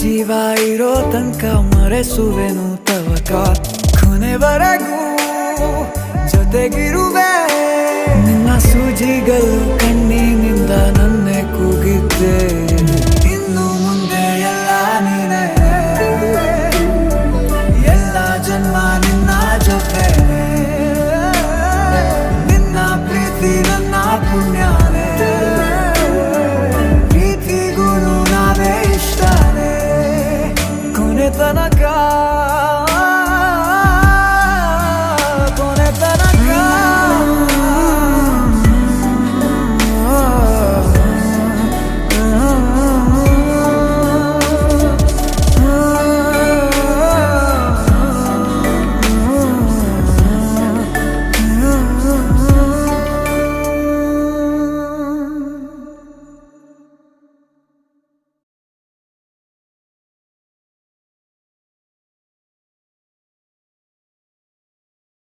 ಜೀವ ಇರೋ ತನಕ ಮರೆಸುವೆನು ತವಕ ಕೊನೆವರೆಗೂ ಜೊತೆಗಿರುವೆ ನಿನ್ನ ಸೂಜಿಗಳು ಕಣ್ಣಿನಿಂದ ನನ್ನೆ ಕೂಗಿದ್ದೆ ಇನ್ನು ಮುಂದೆ ಎಲ್ಲ ನೀನೇ ಎಲ್ಲ ಜನ್ಮ ನಿನ್ನ ಜೊತೆ ನಿನ್ನ ಪ್ರೀತಿ ನನ್ನ ಪುಣ್ಯನೇ ಪ್ರೀತಿಗೂ ನಾವೇ ಇಷ್ಟನೇ ಕೊನೆತನಕ